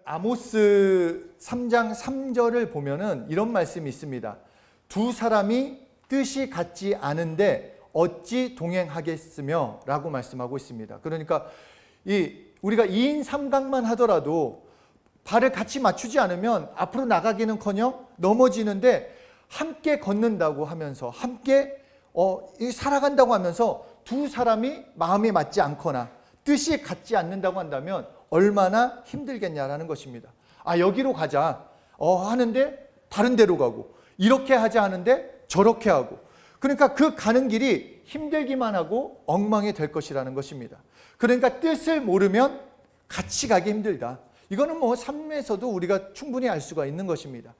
아모스 3장 3절을 보면은 이런 말씀이 있습니다. 두 사람이 뜻이 같지 않은데 어찌 동행하겠으며 라고 말씀하고 있습니다. 그러니까 우리가 2인 3강만 하더라도 발을 같이 맞추지 않으면 앞으로 나가기는커녕 넘어지는데 함께 걷는다고 하면서 함께 살아간다고 하면서 두 사람이 마음이 맞지 않거나 뜻이 같지 않는다고 한다면 얼마나 힘들겠냐라는 것입니다. 여기로 가자 하는데 다른 데로 가고, 이렇게 하자 하는데 저렇게 하고, 그러니까 그 가는 길이 힘들기만 하고 엉망이 될 것이라는 것입니다. 그러니까 뜻을 모르면 같이 가기 힘들다. 이거는 삶에서도 우리가 충분히 알 수가 있는 것입니다.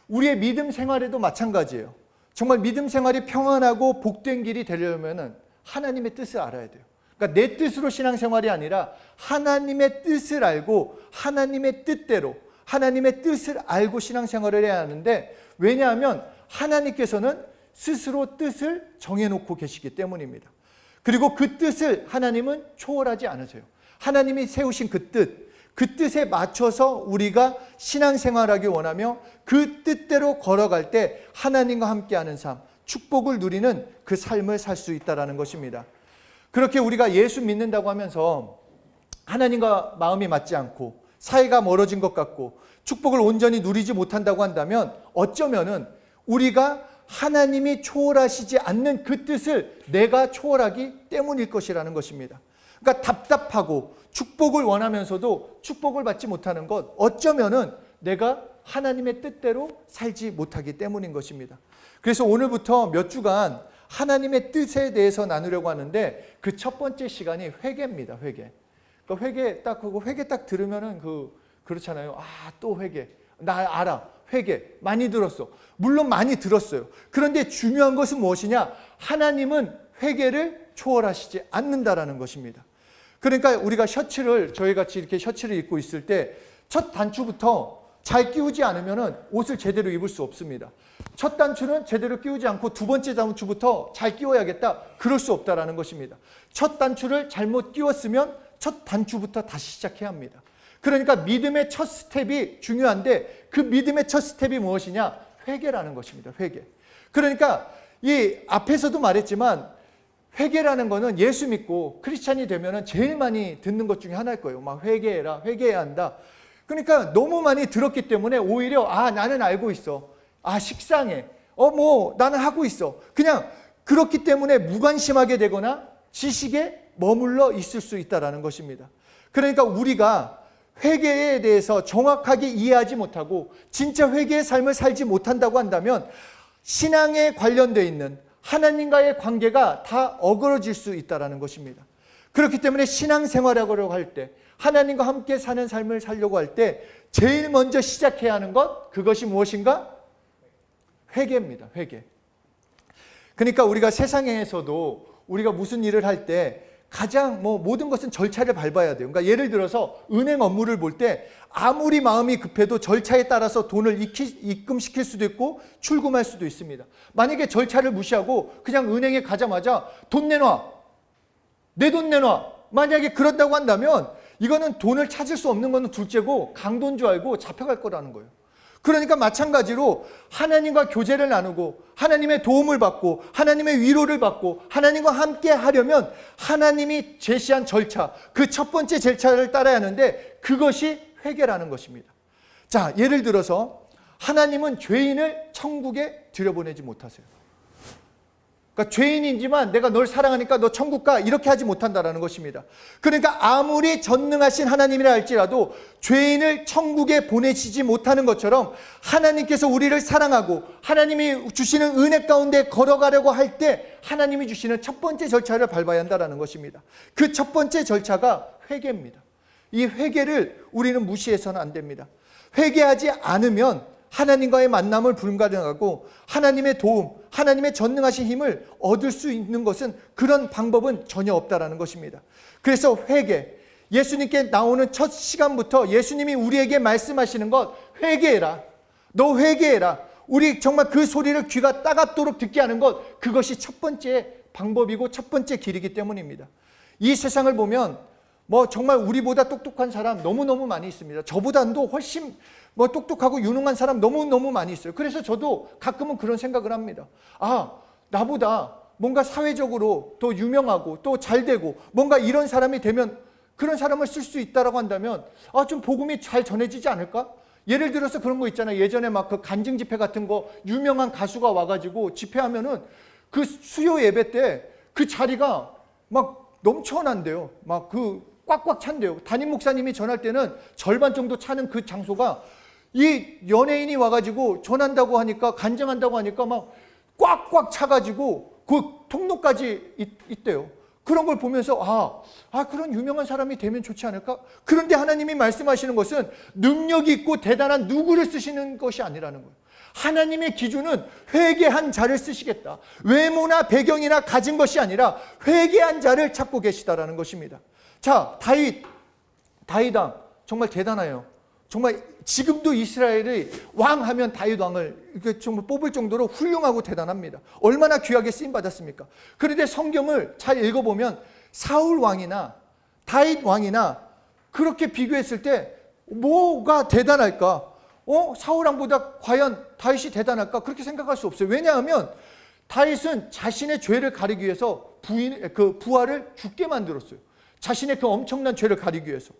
우리의 믿음 생활에도 마찬가지예요. 정말 믿음 생활이 평안하고 복된 길이 되려면 하나님의 뜻을 알아야 돼요. 그러니까 내 뜻으로 신앙생활이 아니라 하나님의 뜻을 알고 하나님의 뜻대로 하나님의 뜻을 알고 신앙생활을 해야 하는데, 왜냐하면 하나님께서는 스스로 뜻을 정해놓고 계시기 때문입니다. 그리고 그 뜻을 하나님은 초월하지 않으세요. 하나님이 세우신 그 뜻에 맞춰서 우리가 신앙생활하기 원하며 그 뜻대로 걸어갈 때 하나님과 함께하는 삶, 축복을 누리는 그 삶을 살 수 있다는 것입니다. 그렇게 우리가 예수 믿는다고 하면서 하나님과 마음이 맞지 않고 사이가 멀어진 것 같고 축복을 온전히 누리지 못한다고 한다면 어쩌면은 우리가 하나님이 초월하시지 않는 그 뜻을 내가 초월하기 때문일 것이라는 것입니다. 그러니까 답답하고 축복을 원하면서도 축복을 받지 못하는 것, 어쩌면은 내가 하나님의 뜻대로 살지 못하기 때문인 것입니다. 그래서 오늘부터 몇 주간 하나님의 뜻에 대해서 나누려고 하는데, 그 첫 번째 시간이 회개입니다. 회개. 그러니까 회개 딱 들으면은 그렇잖아요. 또 회개. 나 알아. 회개. 많이 들었어. 물론 많이 들었어요. 그런데 중요한 것은 무엇이냐? 하나님은 회개를 초월하시지 않는다라는 것입니다. 그러니까 우리가 저희 같이 이렇게 셔츠를 입고 있을 때 첫 단추부터 잘 끼우지 않으면 옷을 제대로 입을 수 없습니다. 첫 단추는 제대로 끼우지 않고 두 번째 단추부터 잘 끼워야겠다, 그럴 수 없다라는 것입니다. 첫 단추를 잘못 끼웠으면 첫 단추부터 다시 시작해야 합니다. 그러니까 믿음의 첫 스텝이 중요한데, 그 믿음의 첫 스텝이 무엇이냐? 회개라는 것입니다. 회개. 그러니까 이 앞에서도 말했지만 회개라는 거는 예수 믿고 크리스찬이 되면 제일 많이 듣는 것 중에 하나일 거예요. 막 회개해라, 회개해야 한다. 그러니까 너무 많이 들었기 때문에 오히려 나는 알고 있어. 식상해. 나는 하고 있어. 그냥 그렇기 때문에 무관심하게 되거나 지식에 머물러 있을 수 있다는 것입니다. 그러니까 우리가 회개에 대해서 정확하게 이해하지 못하고 진짜 회개의 삶을 살지 못한다고 한다면 신앙에 관련되어 있는 하나님과의 관계가 다 어그러질 수 있다는 것입니다. 그렇기 때문에 신앙생활하려고 할 때, 하나님과 함께 사는 삶을 살려고 할 때 제일 먼저 시작해야 하는 것, 그것이 무엇인가? 회개입니다. 회개. 그러니까 우리가 세상에서도 우리가 무슨 일을 할 때 가장 모든 것은 절차를 밟아야 돼요. 그러니까 예를 들어서 은행 업무를 볼 때 아무리 마음이 급해도 절차에 따라서 돈을 입금시킬 수도 있고 출금할 수도 있습니다. 만약에 절차를 무시하고 그냥 은행에 가자마자 돈 내놔, 내 돈 내놔, 만약에 그런다고 한다면 이거는 돈을 찾을 수 없는 거는 둘째고 강도인 줄 알고 잡혀갈 거라는 거예요. 그러니까 마찬가지로 하나님과 교제를 나누고 하나님의 도움을 받고 하나님의 위로를 받고 하나님과 함께 하려면 하나님이 제시한 절차, 그 첫 번째 절차를 따라야 하는데 그것이 회개라는 것입니다. 자, 예를 들어서 하나님은 죄인을 천국에 들여보내지 못하세요. 그러니까 죄인이지만 내가 널 사랑하니까 너 천국 가, 이렇게 하지 못한다는 것입니다. 그러니까 아무리 전능하신 하나님이라 할지라도 죄인을 천국에 보내시지 못하는 것처럼 하나님께서 우리를 사랑하고 하나님이 주시는 은혜 가운데 걸어가려고 할 때 하나님이 주시는 첫 번째 절차를 밟아야 한다는 것입니다. 그 첫 번째 절차가 회개입니다. 이 회개를 우리는 무시해서는 안 됩니다. 회개하지 않으면 하나님과의 만남을 불가능하고 하나님의 도움, 하나님의 전능하신 힘을 얻을 수 있는 것은, 그런 방법은 전혀 없다라는 것입니다. 그래서 회개, 예수님께 나오는 첫 시간부터 예수님이 우리에게 말씀하시는 것, 회개해라. 너 회개해라. 우리 정말 그 소리를 귀가 따갑도록 듣게 하는 것, 그것이 첫 번째 방법이고 첫 번째 길이기 때문입니다. 이 세상을 보면 정말 우리보다 똑똑한 사람 너무너무 많이 있습니다. 저보다도 훨씬 똑똑하고 유능한 사람 너무너무 많이 있어요. 그래서 저도 가끔은 그런 생각을 합니다. 나보다 뭔가 사회적으로 더 유명하고 또 잘되고 뭔가 이런 사람이 되면, 그런 사람을 쓸 수 있다라고 한다면 좀 복음이 잘 전해지지 않을까? 예를 들어서 그런 거 있잖아요. 예전에 막 그 간증 집회 같은 거 유명한 가수가 와가지고 집회하면은 그 수요 예배 때 그 자리가 막 넘쳐난대요. 막 그 꽉꽉 찬대요. 담임 목사님이 전할 때는 절반 정도 차는 그 장소가 이 연예인이 와가지고 전한다고 하니까, 간증한다고 하니까 막 꽉꽉 차가지고 그 통로까지 있대요. 그런 걸 보면서 그런 유명한 사람이 되면 좋지 않을까? 그런데 하나님이 말씀하시는 것은 능력이 있고 대단한 누구를 쓰시는 것이 아니라는 거예요. 하나님의 기준은 회개한 자를 쓰시겠다. 외모나 배경이나 가진 것이 아니라 회개한 자를 찾고 계시다라는 것입니다. 자, 다윗왕 정말 대단해요. 정말 지금도 이스라엘의 왕하면 다윗 왕을 정말 뽑을 정도로 훌륭하고 대단합니다. 얼마나 귀하게 쓰임 받았습니까? 그런데 성경을 잘 읽어보면 사울 왕이나 다윗 왕이나 그렇게 비교했을 때 뭐가 대단할까? 사울 왕보다 과연 다윗이 대단할까? 그렇게 생각할 수 없어요. 왜냐하면 다윗은 자신의 죄를 가리기 위해서 부하를 죽게 만들었어요. 자신의 그 엄청난 죄를 가리기 위해서.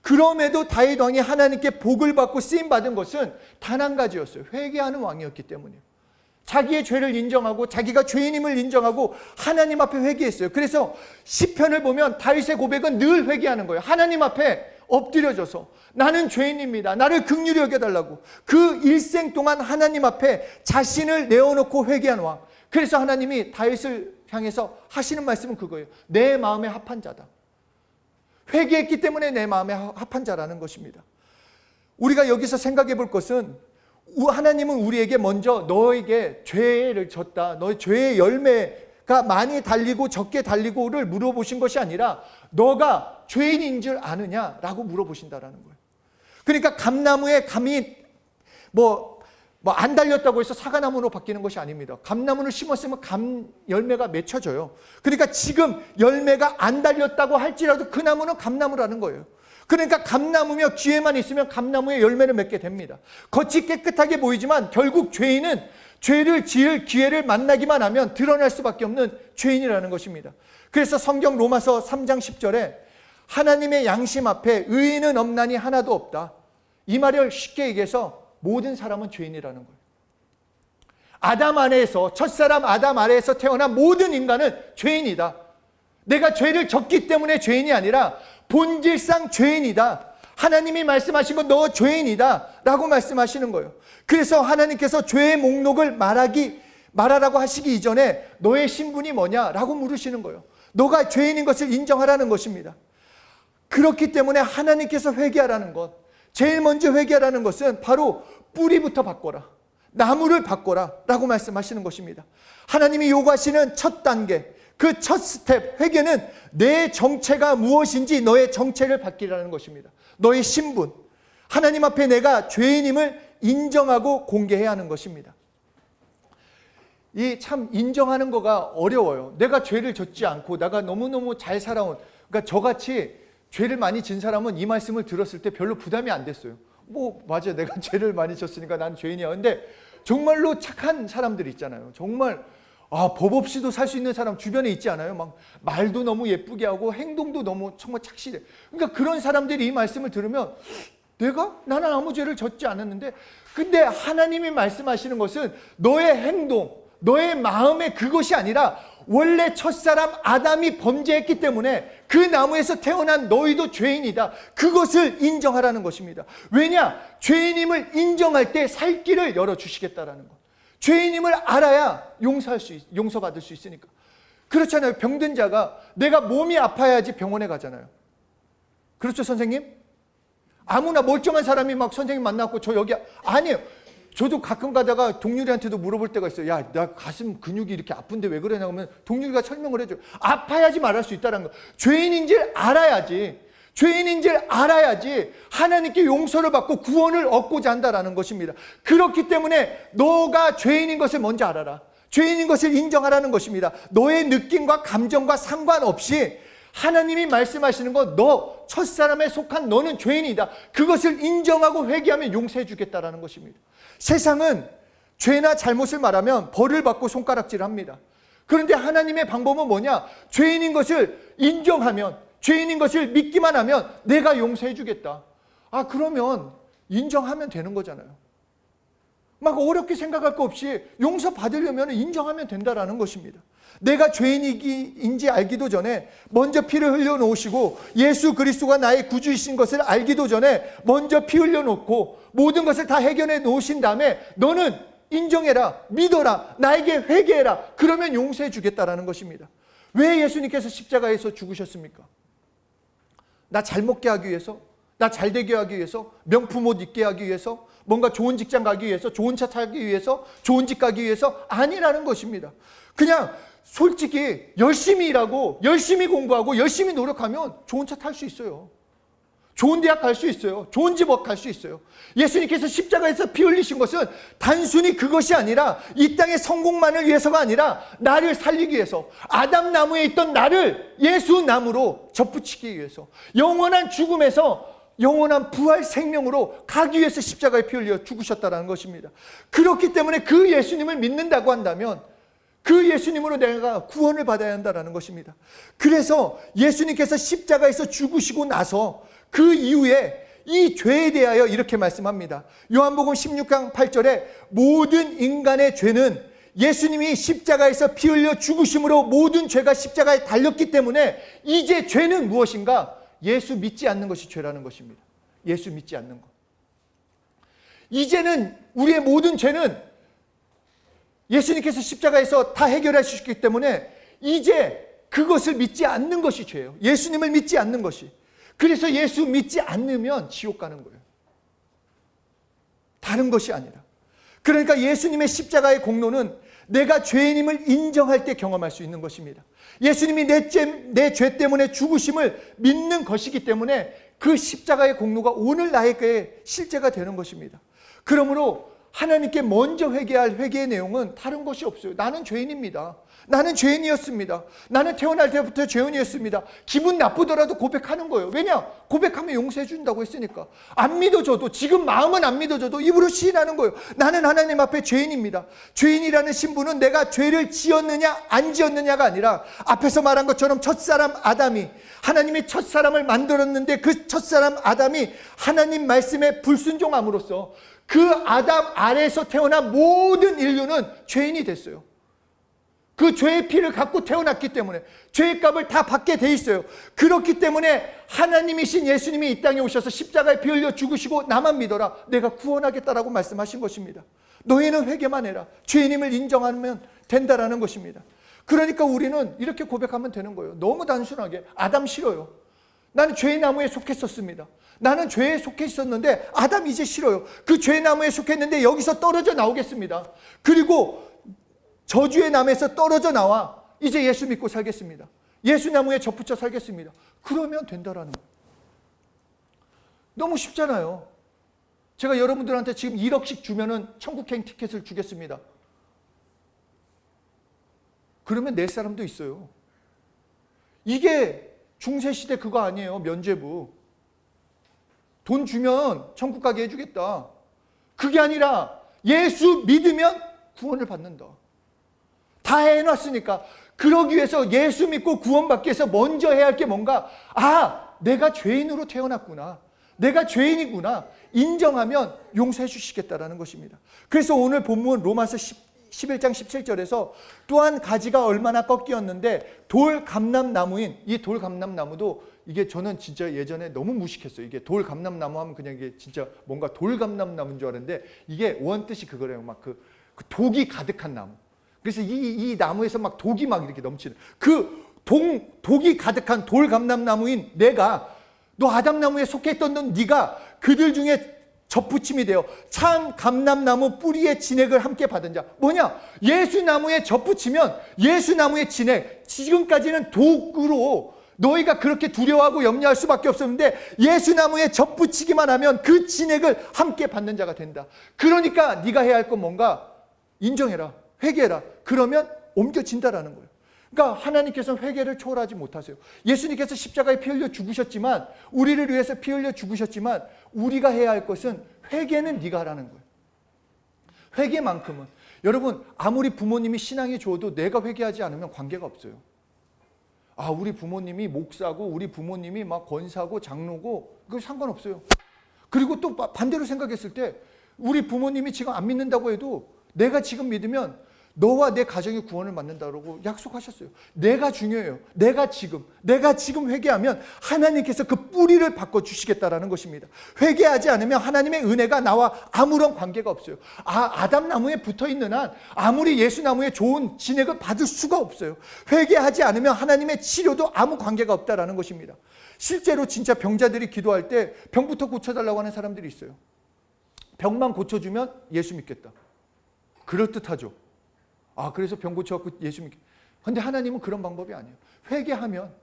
그럼에도 다윗 왕이 하나님께 복을 받고 쓰임 받은 것은 단 한 가지였어요. 회개하는 왕이었기 때문이에요. 자기의 죄를 인정하고 자기가 죄인임을 인정하고 하나님 앞에 회개했어요. 그래서 시편을 보면 다윗의 고백은 늘 회개하는 거예요. 하나님 앞에 엎드려져서 나는 죄인입니다. 나를 긍휼히 여겨달라고. 그 일생 동안 하나님 앞에 자신을 내어놓고 회개한 왕. 그래서 하나님이 다윗을 향해서 하시는 말씀은 그거예요. 내 마음에 합한 자다. 회개했기 때문에 내 마음에 합한 자라는 것입니다. 우리가 여기서 생각해 볼 것은 하나님은 우리에게 먼저 너에게 죄를 졌다, 너의 죄의 열매가 많이 달리고 적게 달리고를 물어보신 것이 아니라 너가 죄인인 줄 아느냐라고 물어보신다라는 거예요. 그러니까 감나무에 감이 안 달렸다고 해서 사과나무로 바뀌는 것이 아닙니다. 감나무를 심었으면 감 열매가 맺혀져요. 그러니까 지금 열매가 안 달렸다고 할지라도 그 나무는 감나무라는 거예요. 그러니까 감나무며 기회만 있으면 감나무의 열매를 맺게 됩니다. 겉이 깨끗하게 보이지만 결국 죄인은 죄를 지을 기회를 만나기만 하면 드러날 수밖에 없는 죄인이라는 것입니다. 그래서 성경 로마서 3장 10절에 하나님의 양심 앞에 의인은 없나니 하나도 없다. 이 말을 쉽게 얘기해서 모든 사람은 죄인이라는 거예요. 아담 아래에서, 첫사람 아담 아래에서 태어난 모든 인간은 죄인이다. 내가 죄를 졌기 때문에 죄인이 아니라 본질상 죄인이다. 하나님이 말씀하신 건 너 죄인이다 라고 말씀하시는 거예요. 그래서 하나님께서 죄의 목록을 말하라고 하시기 이전에 너의 신분이 뭐냐라고 물으시는 거예요. 너가 죄인인 것을 인정하라는 것입니다. 그렇기 때문에 하나님께서 회개하라는 것, 제일 먼저 회개하라는 것은 바로 뿌리부터 바꿔라, 나무를 바꿔라 라고 말씀하시는 것입니다. 하나님이 요구하시는 첫 단계, 그 첫 스텝, 회개는 내 정체가 무엇인지 너의 정체를 바뀌라는 것입니다. 너의 신분, 하나님 앞에 내가 죄인임을 인정하고 공개해야 하는 것입니다. 이 참 인정하는 거가 어려워요. 내가 죄를 졌지 않고 내가 너무너무 잘 살아온, 그러니까 저같이 죄를 많이 진 사람은 이 말씀을 들었을 때 별로 부담이 안 됐어요. 맞아, 내가 죄를 많이 졌으니까 나는 죄인이야. 근데 정말로 착한 사람들 있잖아요. 정말 법 없이도 살 수 있는 사람 주변에 있지 않아요? 막 말도 너무 예쁘게 하고 행동도 너무 정말 착실해. 그러니까 그런 사람들이 이 말씀을 들으면 나는 아무 죄를 졌지 않았는데, 근데 하나님이 말씀하시는 것은 너의 행동, 너의 마음의 그것이 아니라 원래 첫사람 아담이 범죄했기 때문에 그 나무에서 태어난 너희도 죄인이다. 그것을 인정하라는 것입니다. 왜냐? 죄인임을 인정할 때 살 길을 열어주시겠다라는 것. 죄인임을 알아야 용서받을 수 있으니까. 그렇잖아요. 병든 자가 내가 몸이 아파야지 병원에 가잖아요. 그렇죠, 선생님? 아무나 멀쩡한 사람이 막 선생님 만나고 저 여기 아니에요. 저도 가끔 가다가 동률이한테도 물어볼 때가 있어요. 야, 나 가슴 근육이 이렇게 아픈데 왜 그러냐 하면 동률이가 설명을 해줘요. 아파야지 말할 수 있다는 거. 죄인인 줄 알아야지. 죄인인 줄 알아야지 하나님께 용서를 받고 구원을 얻고자 한다는 것입니다. 그렇기 때문에 너가 죄인인 것을 먼저 알아라. 죄인인 것을 인정하라는 것입니다. 너의 느낌과 감정과 상관없이 하나님이 말씀하시는 거, 너 첫사람에 속한 너는 죄인이다. 그것을 인정하고 회개하면 용서해 주겠다라는 것입니다. 세상은 죄나 잘못을 말하면 벌을 받고 손가락질을 합니다. 그런데 하나님의 방법은 뭐냐? 죄인인 것을 인정하면, 죄인인 것을 믿기만 하면 내가 용서해 주겠다. 그러면 인정하면 되는 거잖아요. 막 어렵게 생각할 거 없이 용서받으려면 인정하면 된다라는 것입니다. 내가 죄인인지 알기도 전에 먼저 피를 흘려놓으시고 예수 그리스도가 나의 구주이신 것을 알기도 전에 먼저 피 흘려놓고 모든 것을 다 해결해 놓으신 다음에 너는 인정해라, 믿어라, 나에게 회개해라. 그러면 용서해 주겠다라는 것입니다. 왜 예수님께서 십자가에서 죽으셨습니까? 나 잘 먹게 하기 위해서? 나 잘 되게 하기 위해서? 명품 옷 입게 하기 위해서? 뭔가 좋은 직장 가기 위해서? 좋은 차 타기 위해서? 좋은 집 가기 위해서? 아니라는 것입니다. 그냥 솔직히 열심히 일하고 열심히 공부하고 열심히 노력하면 좋은 차 탈 수 있어요. 좋은 대학 갈 수 있어요. 좋은 집 갈 수 있어요. 예수님께서 십자가에서 피 흘리신 것은 단순히 그것이 아니라 이 땅의 성공만을 위해서가 아니라 나를 살리기 위해서, 아담 나무에 있던 나를 예수 나무로 접붙이기 위해서, 영원한 죽음에서 영원한 부활 생명으로 가기 위해서 십자가에 피 흘려 죽으셨다는 것입니다. 그렇기 때문에 그 예수님을 믿는다고 한다면 그 예수님으로 내가 구원을 받아야 한다는 것입니다. 그래서 예수님께서 십자가에서 죽으시고 나서 그 이후에 이 죄에 대하여 이렇게 말씀합니다. 요한복음 16장 8절에 모든 인간의 죄는 예수님이 십자가에서 피 흘려 죽으심으로 모든 죄가 십자가에 달렸기 때문에 이제 죄는 무엇인가? 예수 믿지 않는 것이 죄라는 것입니다. 예수 믿지 않는 것. 이제는 우리의 모든 죄는 예수님께서 십자가에서 다 해결하셨기 때문에 이제 그것을 믿지 않는 것이 죄예요. 예수님을 믿지 않는 것이. 그래서 예수 믿지 않으면 지옥 가는 거예요. 다른 것이 아니라. 그러니까 예수님의 십자가의 공로는 내가 죄인임을 인정할 때 경험할 수 있는 것입니다. 예수님이 내 죄 때문에 죽으심을 믿는 것이기 때문에 그 십자가의 공로가 오늘 나에게 실제가 되는 것입니다. 그러므로 하나님께 먼저 회개할 회개의 내용은 다른 것이 없어요. 나는 죄인입니다. 나는 죄인이었습니다. 나는 태어날 때부터 죄인이었습니다. 기분 나쁘더라도 고백하는 거예요. 왜냐? 고백하면 용서해 준다고 했으니까. 안 믿어줘도, 지금 마음은 안 믿어줘도 입으로 시인하는 거예요. 나는 하나님 앞에 죄인입니다. 죄인이라는 신분은 내가 죄를 지었느냐 안 지었느냐가 아니라 앞에서 말한 것처럼 첫사람 아담이, 하나님이 첫사람을 만들었는데 그 첫사람 아담이 하나님 말씀에 불순종함으로써 그 아담 아래에서 태어난 모든 인류는 죄인이 됐어요. 그 죄의 피를 갖고 태어났기 때문에 죄의 값을 다 받게 돼 있어요. 그렇기 때문에 하나님이신 예수님이 이 땅에 오셔서 십자가에 피 흘려 죽으시고 나만 믿어라, 내가 구원하겠다라고 말씀하신 것입니다. 너희는 회개만 해라. 죄인임을 인정하면 된다라는 것입니다. 그러니까 우리는 이렇게 고백하면 되는 거예요. 너무 단순하게 아담 싫어요. 나는 죄의 나무에 속했었습니다. 나는 죄에 속해 있었는데 아담 이제 싫어요. 그 죄의 나무에 속했는데 여기서 떨어져 나오겠습니다. 그리고 저주의 나무에서 떨어져 나와 이제 예수 믿고 살겠습니다. 예수 나무에 접붙여 살겠습니다. 그러면 된다라는 거예요. 너무 쉽잖아요. 제가 여러분들한테 지금 1억씩 주면은 천국행 티켓을 주겠습니다. 그러면 낼 사람도 있어요. 이게 중세시대 그거 아니에요. 면죄부. 돈 주면 천국 가게 해주겠다. 그게 아니라 예수 믿으면 구원을 받는다. 다 해놨으니까. 그러기 위해서 예수 믿고 구원받기 위해서 먼저 해야 할 게 뭔가, 내가 죄인으로 태어났구나, 내가 죄인이구나 인정하면 용서해 주시겠다라는 것입니다. 그래서 오늘 본문 로마서 11장 17절에서 또한 가지가 얼마나 꺾이었는데 돌 감람나무인, 이 돌 감람나무도 이게 저는 진짜 예전에 너무 무식했어요. 이게 돌 감람나무 하면 그냥 이게 진짜 뭔가 돌 감람나무인 줄 알았는데 이게 원뜻이 그거래요. 막 그 독이 가득한 나무. 그래서 이 나무에서 막 독이 막 이렇게 넘치는 그 독이 가득한 돌 감람나무인 내가, 너 아담나무에 속했던 넌 네가 그들 중에 접붙임이 되어 참 감람나무 뿌리의 진액을 함께 받은 자. 뭐냐? 예수나무에 접붙이면 예수나무의 진액, 지금까지는 독으로 너희가 그렇게 두려워하고 염려할 수밖에 없었는데 예수나무에 접붙이기만 하면 그 진액을 함께 받는 자가 된다. 그러니까 네가 해야 할 건 뭔가? 인정해라, 회개해라. 그러면 옮겨진다라는 거예요. 그러니까 하나님께서는 회개를 초월하지 못하세요. 예수님께서 십자가에 피 흘려 죽으셨지만, 우리를 위해서 피 흘려 죽으셨지만, 우리가 해야 할 것은 회개는 네가 하라는 거예요. 회개만큼은. 여러분, 아무리 부모님이 신앙이 좋아도 내가 회개하지 않으면 관계가 없어요. 아, 우리 부모님이 목사고 우리 부모님이 막 권사고 장로고 그거 상관없어요. 그리고 또 반대로 생각했을 때 우리 부모님이 지금 안 믿는다고 해도 내가 지금 믿으면 너와 내 가정의 구원을 받는다고 약속하셨어요. 내가 중요해요. 내가 지금 회개하면 하나님께서 그 뿌리를 바꿔주시겠다라는 것입니다. 회개하지 않으면 하나님의 은혜가 나와 아무런 관계가 없어요. 아담나무에 붙어있는 한 아무리 예수나무의 좋은 진액을 받을 수가 없어요. 회개하지 않으면 하나님의 치료도 아무 관계가 없다라는 것입니다. 실제로 진짜 병자들이 기도할 때 병부터 고쳐달라고 하는 사람들이 있어요. 병만 고쳐주면 예수 믿겠다. 그럴듯하죠. 그래서 병 고쳐갖고 예수 믿게. 근데 하나님은 그런 방법이 아니에요. 회개하면.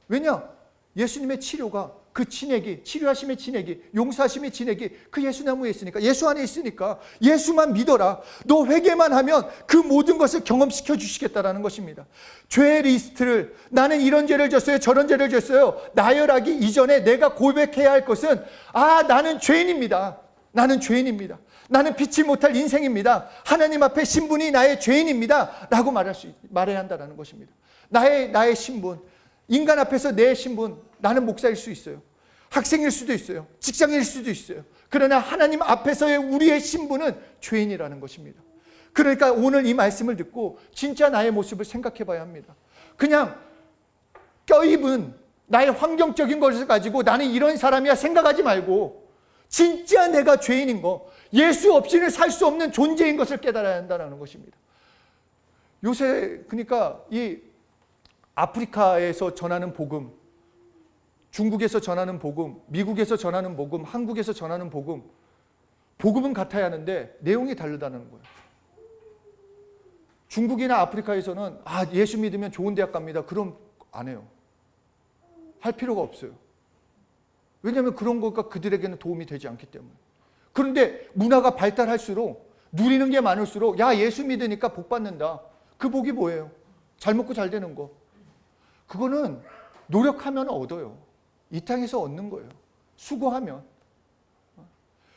왜냐? 예수님의 치료가 그 진액이, 치료하심의 진액이, 용서하심의 진액이 그 예수나무에 있으니까, 예수 안에 있으니까 예수만 믿어라. 너 회개만 하면 그 모든 것을 경험시켜 주시겠다라는 것입니다. 죄의 리스트를, 나는 이런 죄를 졌어요, 저런 죄를 졌어요. 나열하기 이전에 내가 고백해야 할 것은, 나는 죄인입니다. 나는 피치 못할 인생입니다. 하나님 앞에 신분이 나의 죄인입니다. 라고 말해야 한다는 것입니다. 나의 신분, 인간 앞에서 내 신분, 나는 목사일 수 있어요. 학생일 수도 있어요. 직장일 수도 있어요. 그러나 하나님 앞에서의 우리의 신분은 죄인이라는 것입니다. 그러니까 오늘 이 말씀을 듣고 진짜 나의 모습을 생각해 봐야 합니다. 그냥 껴입은 나의 환경적인 것을 가지고 나는 이런 사람이야 생각하지 말고, 진짜 내가 죄인인 거, 예수 없이는 살 수 없는 존재인 것을 깨달아야 한다는 것입니다. 요새 그러니까 이 아프리카에서 전하는 복음, 중국에서 전하는 복음, 미국에서 전하는 복음, 한국에서 전하는 복음은 같아야 하는데 내용이 다르다는 거예요. 중국이나 아프리카에서는 예수 믿으면 좋은 대학 갑니다. 그럼 안 해요. 할 필요가 없어요. 왜냐하면 그런 것과 그들에게는 도움이 되지 않기 때문에. 그런데 문화가 발달할수록, 누리는 게 많을수록, 예수 믿으니까 복 받는다. 그 복이 뭐예요? 잘 먹고 잘 되는 거. 그거는 노력하면 얻어요. 이 땅에서 얻는 거예요. 수고하면.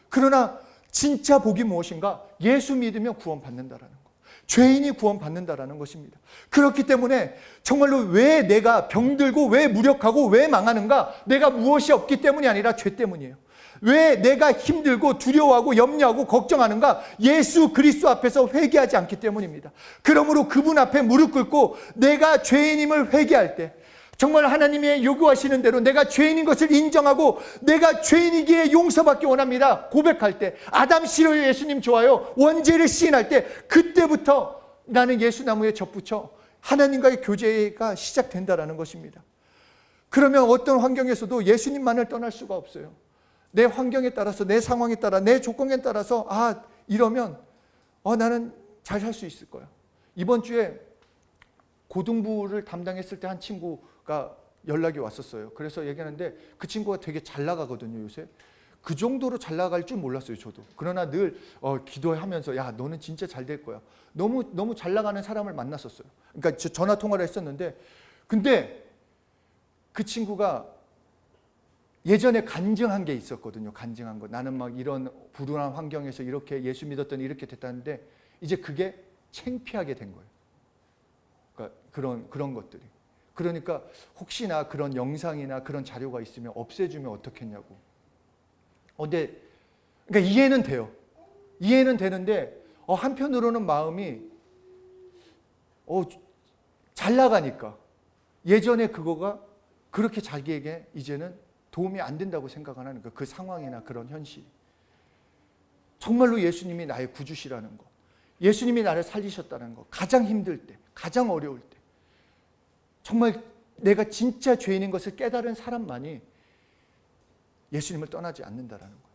그러나 진짜 복이 무엇인가? 예수 믿으면 구원받는다라는 거. 죄인이 구원받는다라는 것입니다. 그렇기 때문에 정말로 왜 내가 병들고 왜 무력하고 왜 망하는가? 내가 무엇이 없기 때문이 아니라 죄 때문이에요. 왜 내가 힘들고 두려워하고 염려하고 걱정하는가? 예수 그리스도 앞에서 회개하지 않기 때문입니다. 그러므로 그분 앞에 무릎 꿇고 내가 죄인임을 회개할 때, 정말 하나님의 요구하시는 대로 내가 죄인인 것을 인정하고 내가 죄인이기에 용서받기 원합니다. 고백할 때, 아담 싫어요, 예수님 좋아요, 원죄를 시인할 때, 그때부터 나는 예수나무에 접붙여 하나님과의 교제가 시작된다라는 것입니다. 그러면 어떤 환경에서도 예수님만을 떠날 수가 없어요. 내 환경에 따라서, 내 상황에 따라, 내 조건에 따라서 이러면 나는 잘 살 수 있을 거야. 이번 주에 고등부를 담당했을 때 한 친구가 연락이 왔었어요. 그래서 얘기하는데 그 친구가 되게 잘 나가거든요, 요새. 그 정도로 잘 나갈 줄 몰랐어요, 저도. 그러나 늘 기도하면서 너는 진짜 잘 될 거야. 너무 잘 나가는 사람을 만났었어요. 그러니까 전화 통화를 했었는데, 근데 그 친구가 예전에 간증한 게 있었거든요. 간증한 거. 나는 막 이런 불운한 환경에서 이렇게 예수 믿었더니 이렇게 됐다는데, 이제 그게 창피하게 된 거예요. 그러니까 그런 것들이. 그러니까 혹시나 그런 영상이나 그런 자료가 있으면 없애주면 어떻겠냐고. 근데 그러니까 이해는 돼요. 이해는 되는데 한편으로는 마음이 잘 나가니까 예전에 그거가 그렇게 자기에게 이제는 도움이 안 된다고 생각하는 그 상황이나 그런 현실. 정말로 예수님이 나의 구주시라는 거, 예수님이 나를 살리셨다는 거, 가장 힘들 때, 가장 어려울 때, 정말 내가 진짜 죄인인 것을 깨달은 사람만이 예수님을 떠나지 않는다라는 거예요.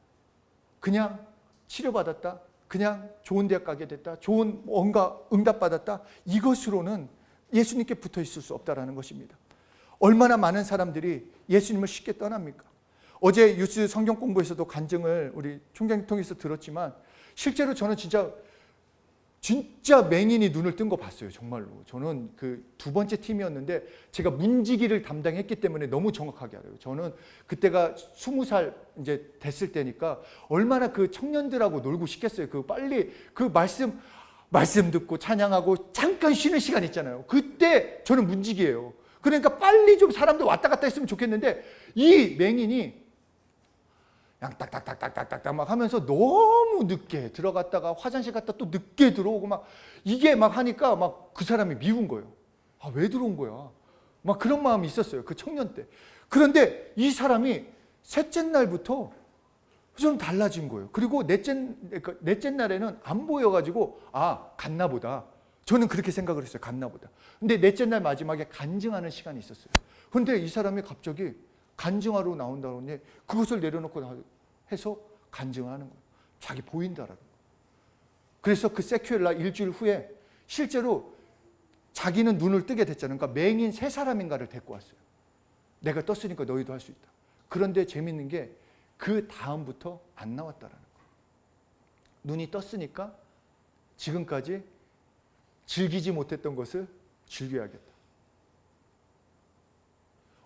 그냥 치료받았다, 그냥 좋은 대학 가게 됐다, 좋은 뭔가 응답받았다, 이것으로는 예수님께 붙어 있을 수 없다라는 것입니다. 얼마나 많은 사람들이 예수님을 쉽게 떠납니까? 어제 뉴스 성경 공부에서도 간증을 우리 총장님 통해서 들었지만, 실제로 저는 진짜 진짜 맹인이 눈을 뜬 거 봤어요. 정말로. 저는 그 두 번째 팀이었는데 제가 문지기를 담당했기 때문에 너무 정확하게 알아요. 저는 그때가 20살 이제 됐을 때니까 얼마나 그 청년들하고 놀고 싶겠어요. 그 빨리 그 말씀 듣고 찬양하고 잠깐 쉬는 시간 있잖아요. 그때 저는 문지기예요. 그러니까 빨리 좀 사람들 왔다 갔다 했으면 좋겠는데 이 맹인이 그냥 딱딱딱딱딱딱 막 하면서 너무 늦게 들어갔다가 화장실 갔다 또 늦게 들어오고 막 이게 막 하니까 막 그 사람이 미운 거예요. 아, 왜 들어온 거야? 막 그런 마음이 있었어요. 그 청년 때. 그런데 이 사람이 셋째 날부터 좀 달라진 거예요. 그리고 넷째 날에는 안 보여가지고 아, 갔나 보다. 저는 그렇게 생각을 했어요. 갔나 보다. 근데 넷째 날 마지막에 간증하는 시간이 있었어요. 근데 이 사람이 갑자기 간증하러 나온다고 하니 그것을 내려놓고 해서 간증을 하는 거예요. 자기 보인다라는 거예요. 그래서 그 세큐엘라 일주일 후에 실제로 자기는 눈을 뜨게 됐잖아요. 그러니까 맹인 세 사람인가를 데리고 왔어요. 내가 떴으니까 너희도 할 수 있다. 그런데 재밌는 게 그 다음부터 안 나왔다라는 거예요. 눈이 떴으니까 지금까지 즐기지 못했던 것을 즐겨야겠다.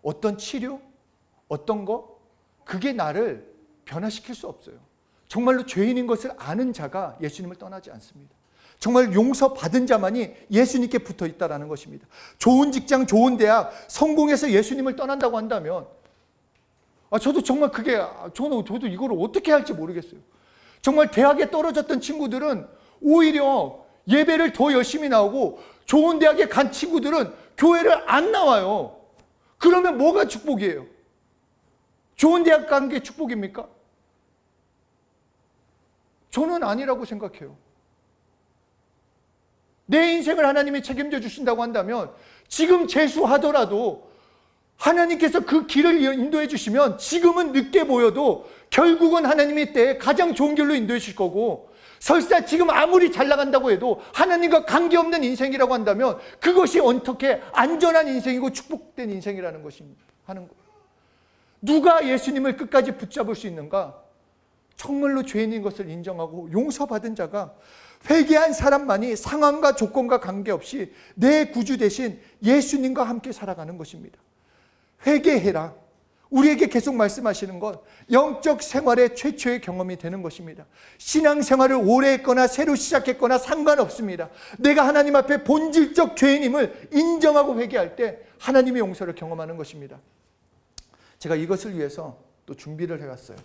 어떤 치료, 어떤 거, 그게 나를 변화시킬 수 없어요. 정말로 죄인인 것을 아는 자가 예수님을 떠나지 않습니다. 정말 용서받은 자만이 예수님께 붙어 있다는 것입니다. 좋은 직장, 좋은 대학, 성공해서 예수님을 떠난다고 한다면 저도 정말 저도 이걸 어떻게 할지 모르겠어요. 정말 대학에 떨어졌던 친구들은 오히려 예배를 더 열심히 나오고 좋은 대학에 간 친구들은 교회를 안 나와요. 그러면 뭐가 축복이에요? 좋은 대학 간 게 축복입니까? 저는 아니라고 생각해요. 내 인생을 하나님이 책임져 주신다고 한다면 지금 재수하더라도 하나님께서 그 길을 인도해 주시면 지금은 늦게 보여도 결국은 하나님의 때에 가장 좋은 길로 인도해 주실 거고, 설사 지금 아무리 잘 나간다고 해도 하나님과 관계없는 인생이라고 한다면 그것이 어떻게 안전한 인생이고 축복된 인생이라는 것입니다. 하는 거예요. 누가 예수님을 끝까지 붙잡을 수 있는가? 정말로 죄인인 것을 인정하고 용서받은 자가, 회개한 사람만이 상황과 조건과 관계없이 내 구주 대신 예수님과 함께 살아가는 것입니다. 회개해라. 우리에게 계속 말씀하시는 건 영적 생활의 최초의 경험이 되는 것입니다. 신앙생활을 오래 했거나 새로 시작했거나 상관없습니다. 내가 하나님 앞에 본질적 죄인임을 인정하고 회개할 때 하나님의 용서를 경험하는 것입니다. 제가 이것을 위해서 또 준비를 해왔어요.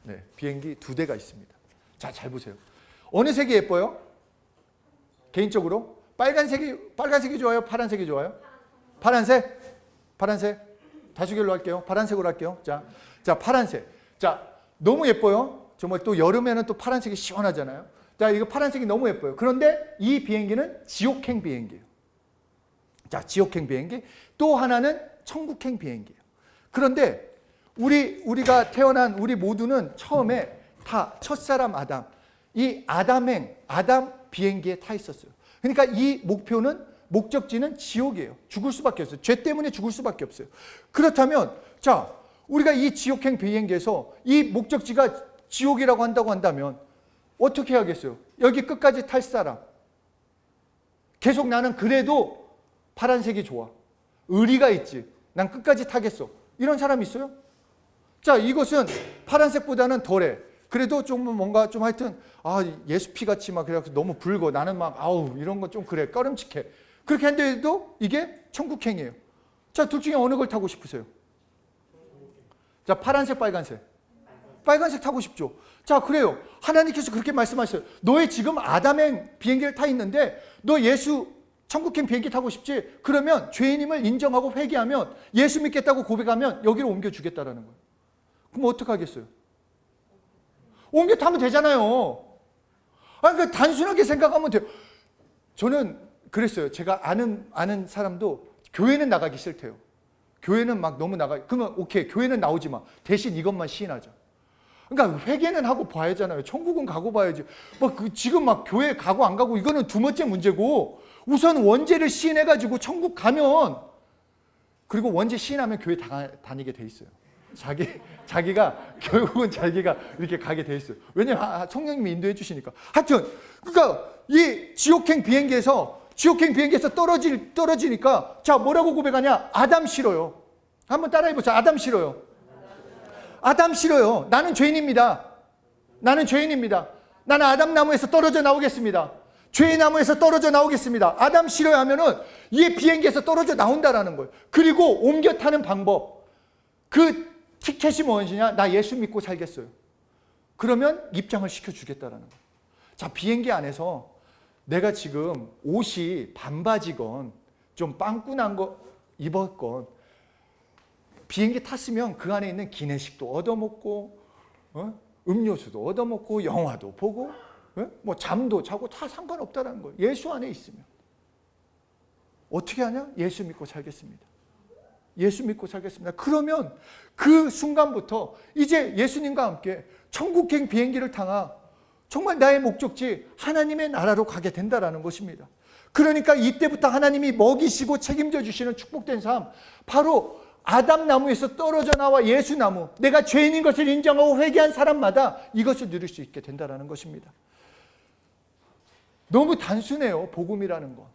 네, 비행기 2대가 있습니다. 자, 잘 보세요. 어느 색이 예뻐요? 개인적으로 빨간색이 좋아요? 파란색이 좋아요? 파란색? 다수결로 할게요. 파란색으로 할게요. 자, 파란색. 자, 너무 예뻐요. 정말 또 여름에는 또 파란색이 시원하잖아요. 자, 이거 파란색이 너무 예뻐요. 그런데 이 비행기는 지옥행 비행기예요. 자, 지옥행 비행기. 또 하나는 천국행 비행기예요. 그런데 우리가 태어난 우리 모두는 처음에 다 첫사람 아담, 이 아담 비행기에 타 있었어요. 그러니까 이 목적지는 지옥이에요. 죽을 수밖에 없어요. 죄 때문에 죽을 수밖에 없어요. 그렇다면 자, 우리가 이 지옥행 비행기에서 이 목적지가 지옥이라고 한다면 어떻게 해야겠어요? 여기 끝까지 탈 사람, 계속 나는 그래도 파란색이 좋아, 의리가 있지, 난 끝까지 타겠어, 이런 사람 있어요? 자, 이것은 파란색보다는 덜해. 그래도 좀 뭔가 좀 하여튼 예수피 같이 막 그래서 너무 붉어, 나는 막 이런 거 좀 그래, 꺼름칙해. 그렇게 한데도 이게 천국행이에요. 자, 둘 중에 어느 걸 타고 싶으세요? 자, 파란색, 빨간색. 빨간색 타고 싶죠. 자, 그래요. 하나님께서 그렇게 말씀하셨어요. 너의 지금 아담행 비행기를 타 있는데 너 예수 천국행 비행기 타고 싶지? 그러면 죄인임을 인정하고 회개하면, 예수 믿겠다고 고백하면 여기로 옮겨주겠다라는 거예요. 그럼 어떡하겠어요? 옮겨 타면 되잖아요. 그러니까 단순하게 생각하면 돼요. 저는 그랬어요. 제가 아는 사람도 교회는 나가기 싫대요. 교회는 막 너무 그러면 오케이, 교회는 나오지 마. 대신 이것만 시인하자. 그러니까 회개는 하고 봐야잖아요. 천국은 가고 봐야지. 지금 막 교회 가고 안 가고 이거는 두 번째 문제고, 우선 원죄를 시인해가지고 천국 가면, 그리고 원죄 시인하면 교회 다니게 돼 있어요. 자기가 결국은 자기가 이렇게 가게 돼 있어요. 왜냐하면 성령님이 인도해 주시니까. 하여튼 그러니까 이 지옥행 비행기에서 떨어지니까 자 뭐라고 고백하냐? 아담 싫어요. 한번 따라해 보세요. 아담 싫어요. 아담 싫어요. 나는 죄인입니다. 나는 아담 나무에서 떨어져 나오겠습니다. 죄의 나무에서 떨어져 나오겠습니다. 아담 싫어요 하면은 이 비행기에서 떨어져 나온다라는 거예요. 그리고 옮겨 타는 방법. 그 티켓이 무엇이냐? 나 예수 믿고 살겠어요. 그러면 입장을 시켜주겠다라는 거예요. 자, 비행기 안에서 내가 지금 옷이 반바지건 좀 빵꾸난 거 입었건 비행기 탔으면 그 안에 있는 기내식도 얻어먹고 음료수도 얻어먹고 영화도 보고 뭐 잠도 자고 다 상관없다는 거예요. 예수 안에 있으면. 어떻게 하냐? 예수 믿고 살겠습니다. 그러면 그 순간부터 이제 예수님과 함께 천국행 비행기를 타나 정말 나의 목적지 하나님의 나라로 가게 된다라는 것입니다. 그러니까 이때부터 하나님이 먹이시고 책임져 주시는 축복된 삶, 바로 아담 나무에서 떨어져 나와 예수 나무, 내가 죄인인 것을 인정하고 회개한 사람마다 이것을 누릴 수 있게 된다라는 것입니다. 너무 단순해요. 복음이라는 건.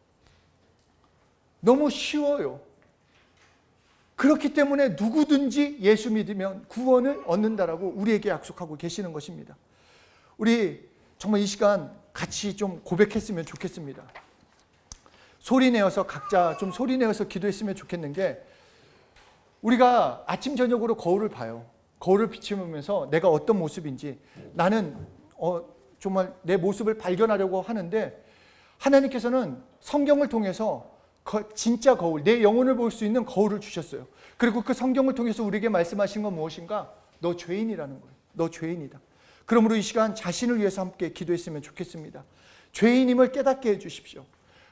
너무 쉬워요. 그렇기 때문에 누구든지 예수 믿으면 구원을 얻는다라고 우리에게 약속하고 계시는 것입니다. 우리 정말 이 시간 같이 좀 고백했으면 좋겠습니다. 소리내어서 각자 좀 소리내어서 기도했으면 좋겠는 게, 우리가 아침 저녁으로 거울을 봐요. 거울을 비추면서 내가 어떤 모습인지 나는 정말 내 모습을 발견하려고 하는데, 하나님께서는 성경을 통해서 진짜 거울, 내 영혼을 볼 수 있는 거울을 주셨어요. 그리고 그 성경을 통해서 우리에게 말씀하신 건 무엇인가? 너 죄인이라는 거예요. 너 죄인이다. 그러므로 이 시간 자신을 위해서 함께 기도했으면 좋겠습니다. 죄인임을 깨닫게 해주십시오.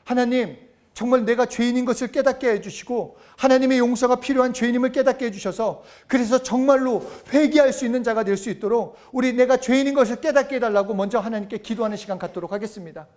하나님, 정말 내가 죄인인 것을 깨닫게 해주시고 하나님의 용서가 필요한 죄인임을 깨닫게 해주셔서, 그래서 정말로 회개할 수 있는 자가 될 수 있도록 우리 내가 죄인인 것을 깨닫게 해달라고 먼저 하나님께 기도하는 시간 갖도록 하겠습니다.